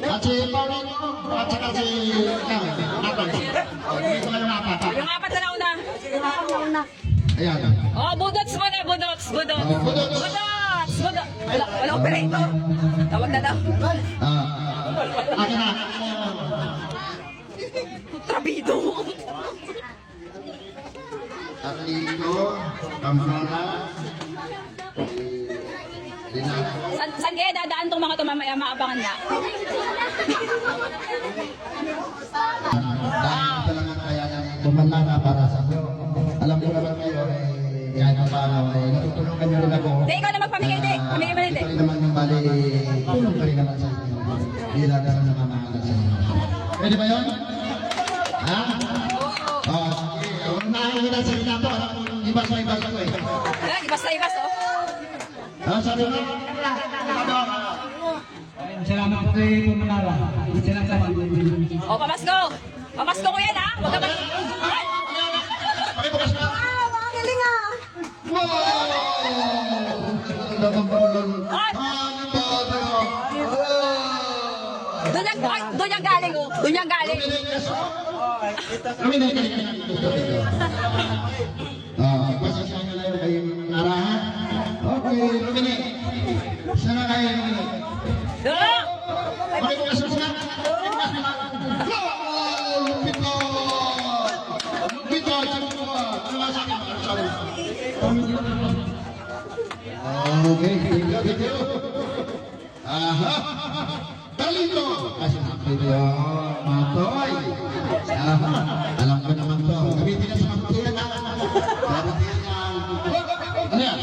At si Paulino, at saka si Nathan. Dito kayo ng apat. Yung apat na nauna. Ayan. Oh, budots mo na, budots. Budots. Budots. Wala operator. Tawag na daw. Akin na. Trabido. Atletico, Pamplona, Saan kaya dadaan tong mga tumamaya maabangan na? dahil ito lang ang kaya ng Pamplona para sa iyo. Alam ko naman kayo, kahit ang paano, natutulungan niyo rin ako. Di, ikaw na magpamigay, di. Pamigay mo na, di. Ito rin naman yung bali, tulong ko rin naman sa inyo. Hindi lang naman namamahalan sa inyo. Pwede ba yun? Ha? Oo, sige. Unahin nyo na sa inato, alam mo yung ibas na ibas ko eh. Ibas, oh. Sabi mo? Salamat po kay Pumanara. Salamat. Oh, pamasko. Pamasko ko yan, ha? Huwag ka ba? Pakibukas na. Ang galing, ha? Wow! Ang damang Doon yung galing, oh. Doon yung galing. Kami na ikalikanin dito. Pasasya nyo na yung kayong arahan. Okay, Lumini. Saan na kayo, Lumini? Doon! Pakibukas na sila. Pakibukas na. Wow! Lupito! Lupito! Ano ba sa akin? Okay, thank you. Aha! Talino! Kasi nakapito yun, Matoy. Alam ko naman to. Gamitin na sa kapitilan na. Pero yan yan.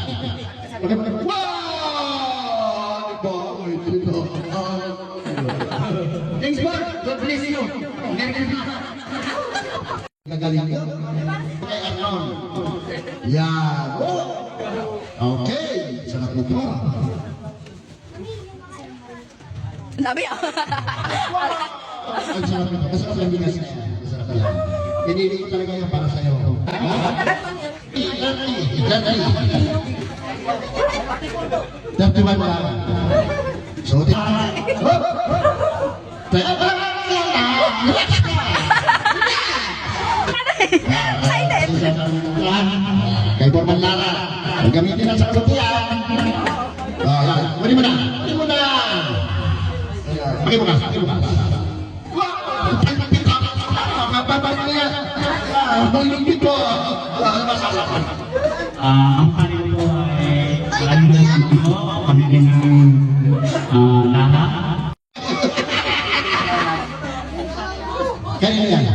Ano yan? Wow! Boy, dito. Thanks, Mark. God bless you. Gagaling yun. Okay, Arnon. Yan. Okay. Sarap nito. Sabi, ah. Ang sarap nito. Masarap lang bigas na yan. Masarap lang. Pinili ko talaga yan para sa'yo. Ilan. 31 lang. So, Excited. Kay Borman Lara. Gamitin na sa kalutian. Yan. Muli mo na. Pakibukas. Mapapag niya. Balong dito. Ang panin ko ay lagi na sa ito, pamilya ng Lala. Kanina yan.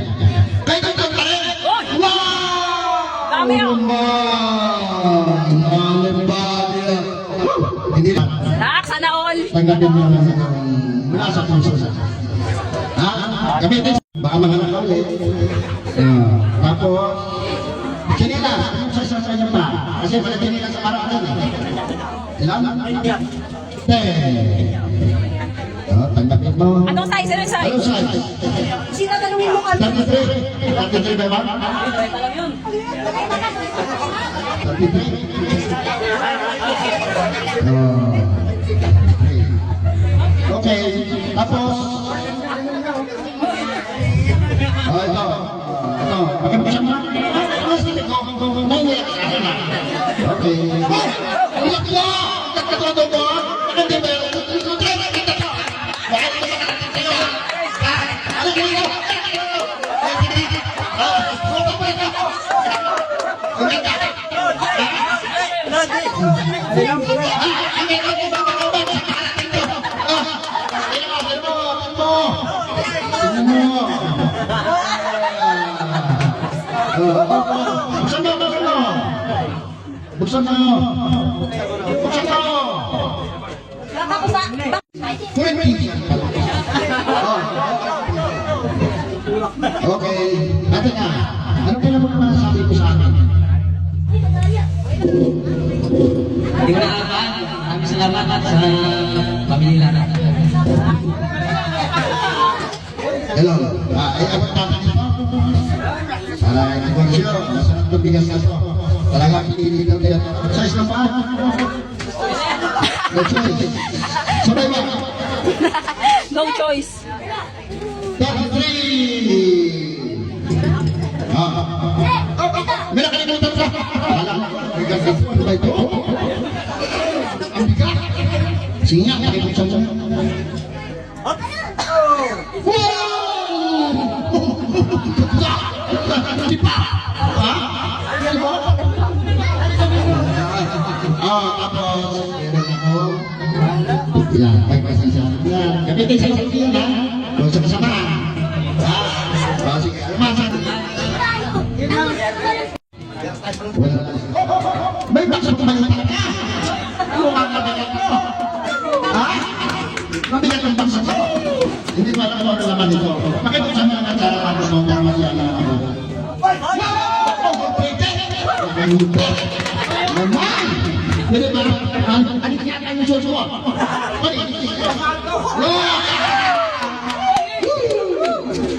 Kay Dr. Karen. Wow! Dami, oh. Hindi na. Sana all. Tanggapin mo lang mula sa puso sa. Ha? Gamitin. Baka manganak ulit. Tapos, kinila. Anong sasasya niya pa? Kasi wala kinila sa paraan. Ilan? 10. Tanggapin mo. Anong size? Anong size? Anong size? Sino tanungin mo kami? 33. 33 ba ba? Ito lang yun. 33. Okay. Tapos, ito. Pakipasang mo. Okay. Iyak mo! Nagkatodo mo! Hindi ba? Buksan mo! Okay, natin na. Ano kaya mo naman sabi ko sa akin? Hindi ko nakakaaan. Maraming salamat sa pamilya na. Hello. Ay, ako natin ito. Para negosyo. Masarap na bigas na ito. Talaga pinili daw yan. Size na pa? Let's go. Sabay ba? No choice. 33. May nakalimutan sa. Alam, may gagawin ko. Ano ba ito? Ang bigat. Sige nga, nakalimutan mo. Di pa? Ha? Tapos, meron ako. Yan, pagpasensya. Yan, gamitin sa loob yan, ha? Kung sama-sama. Ha? Sige, almasan. May baksa kumalita ka. Mukhang mabigat mo. Ha? Mabigat ang baksa mo. Hindi ko alam kung ano naman ito. Bakit kung saan naman sa ano mo para masiyala ako? Naman! Hindi ba? Adik yata yung susuwa.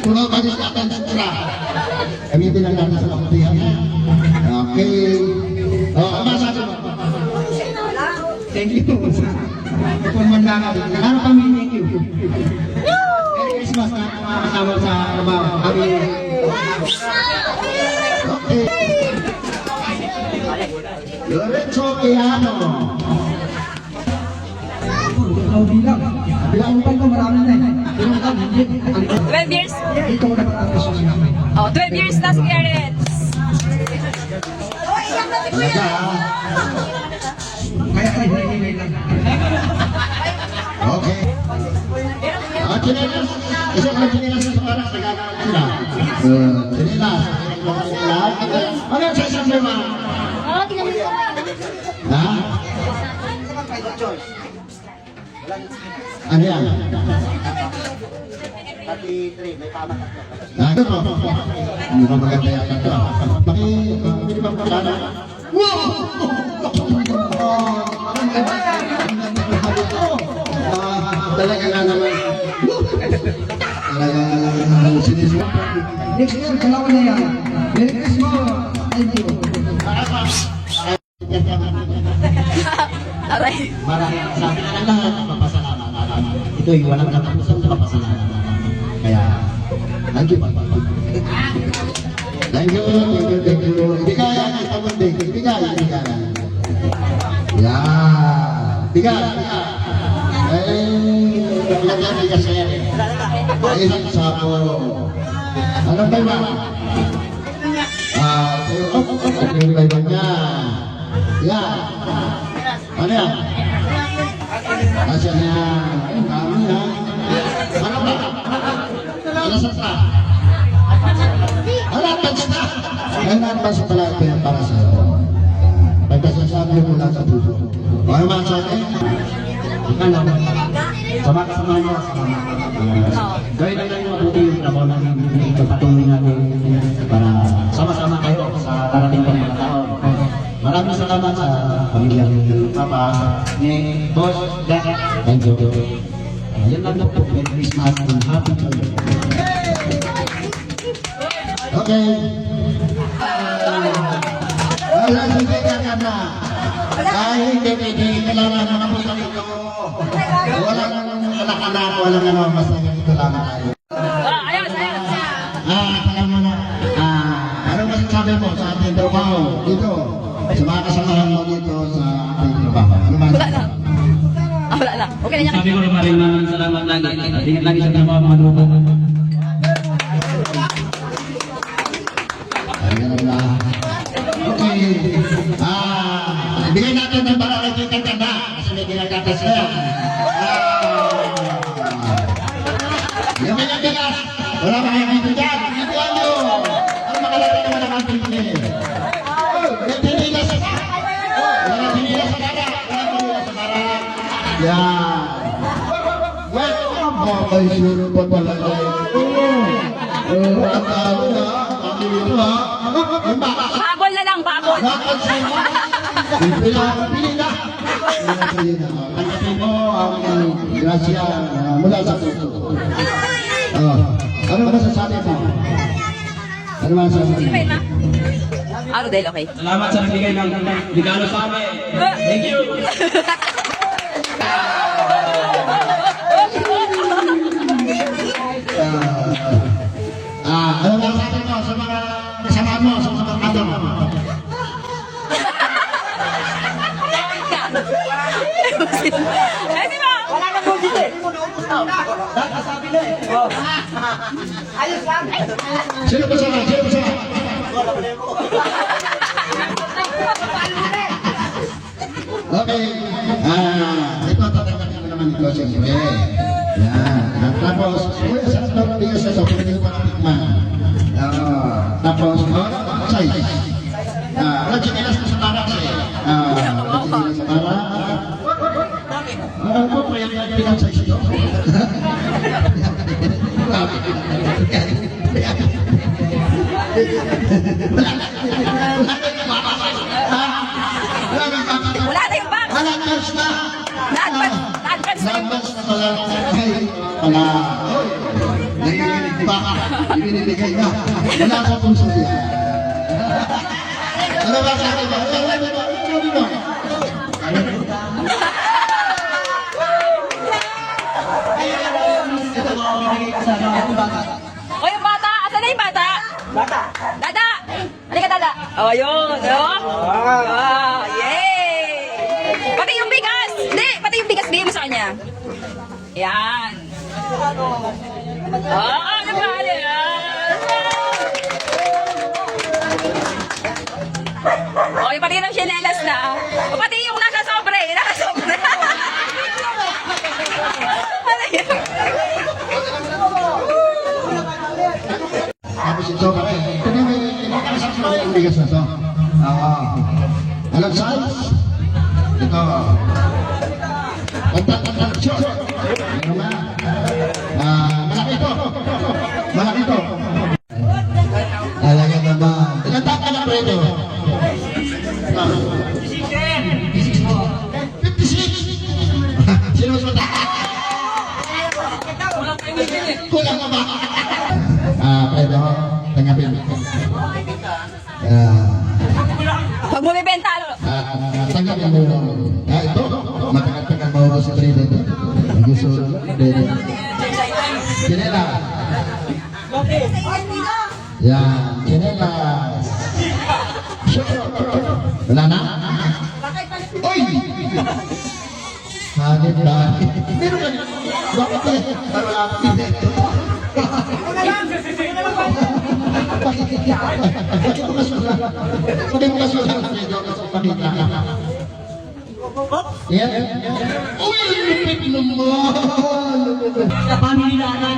Kung ako kasi sa atin sutra. Gamitin lang natin sa kaputihan. Okay. Ang masasabi mo? Thank you. Pumandangan. Ano kami thank you. Merry Christmas na mga kasama sa trabaho. Kami. Okay. Lorenzo Quijano. Ikaw bilang. Bilang upan ko marami na eh. Bilang ka, hindi. 12 years? Dito ko nakatapos yung namin. Oh, 12 years na si Clarence. Talaga. Kaya tayo hinihintay lang. Okay. Chinelas. Isa ka chinelas sa oras. Nagagawa sila. Chinelas. Ano sa isang lima? Ha? Ano yan? 33, may pamat. Ano po? Hindi ba maganda yata ito? Hindi ba maganda? Wow! Talaga nga naman. Talaga nga naman. Sinisip. Next year, kalawan na yan. Merry Christmas. Thank you. Aray. Maraming sabi na lang lahat, papasalamat. Ito yung walang katapusan na papasalamat. Kaya, thank you. Thank you. Bigay ang ito mundi. Bigay. Yan. Bigay. Lagyan bigas na yan. Isang sako. Ano ba ba? Yung iba niya. Yan. Ano yan? Kasya na yan. Kami yan. Ano ba? Ano sa pa? Ano ba sa pa? Ano ba sa pala ito yan para sa iyo? Pagkasasabi mo lang sa puso. Ano ba sa akin? Ika lang. Sama-kasama niya. Gawin lang yung mabuti yung trabaho namin. Ipagpatuloy namin para sama-sama kayo sa darating pang mga taon. Maraming salamat sa pamilya ni Papa, ni Boss, Jack. Thank you. Yan lang po. Merry Christmas and Happy New Year. Okay. Wala, sige ka na. Ay, hindi. Kailangan mga po sa ito. Walang anak-anak, walang ano, basta ganito lang tayo. Ayos. Alam mo na, ano masasabi mo sa ating trabaho dito? Sa mga kasamahan mo dito sa ating trabaho. Ano masasabi? Wala na. Okay na yan. Sabi ko rin maraming salamat lagi. Ingat lagi sa trabaho mga grupo. Okay. Bigyan natin ng para kay Tanda kasi may ginagatas na yan. Yung kanyang bigas, wala ba kayong kaibigan? Ituan nyo! Ang makalala naman ang ating pinili. May tinilas sa kara. Wala tinilas sa kara. Wala tinilas sa kara. Yan. Welcome. Okay, sure pa talaga. Ang tao na. Ang dito ha. Ang baka. Bagol na lang, bagol. Pili na. Tanggapin mo ang grasya mula sa puso. Ano masasabi mo? Ano masasabi mo? Sino ba yun, ma? Rodel, okay. Salamat sa nagbigay ng regalo sa amin. Thank you. masasabi mo sa mga kasama mo, sa mga kato mo? Eh, di ba? Wala na po dito eh. Hindi mo naubos na. Sabi na eh. Ayos lang. Sino ba sama? Sino ba sama? Okay. Ito tatanggapin ko naman ito, siyempre. Yan. At tapos, kuya, sa ito, bigas na ito, pwede ko natikman. Tapos, size. Wala chinelas ko sa tarak eh. Wala chinelas sa tarak. Ano po, yung pinag-size ito? Wala na yung box. Nag-advance na. Nag-advance na yung box. Nag-advance na pala. Ay, pala. Nanginig pa. Ibinibigay na. Wala sa puso niya. Ano ba sa akin ba? Ano ba? Ito mga binigay ko sa mga bata. O, yung bata. Asan na yung bata? Bata. Dada! Halika, Dada. Oh, yun. Oh. Oh, yay! Pati yung bigas. Hindi, pati yung bigas. Bigay mo sa kanya. Yan. Oh, ano ba? Oh, yung pati ng chinelas na. O, pati yung nasa sobre. Nasa sobre. Ano yun? Tapos ito pa rin. Ito na may kinakasap mo yung bigas na ito. Alam size? Ito. Pantang-pantang short. Meron ba? Malaki ito. Malaki ito. Talaga naman. Ilan taon ka na ba ito? 56. Sinusunod. Kulang ka ba? Pwede ho, tanggapin. Pag bumibenta, Tanggapin mo. Ito, matagal-tagal mo si Trino ito. Gusto Trino. Chinela. Yan, chinela. Wala na? Uy! Hanip na. Meron ka. Bakit eh? Para wala akong pinito. Bakit mo kasulang? Bakit mo kasulang? Pakita ka. Yan. Uy, lupit naman. Sa family natin.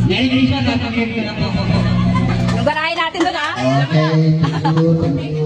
Nainig siya, nagpapagod ka na po. yung garahe natin doon, ha? Okay, thank you, thank you.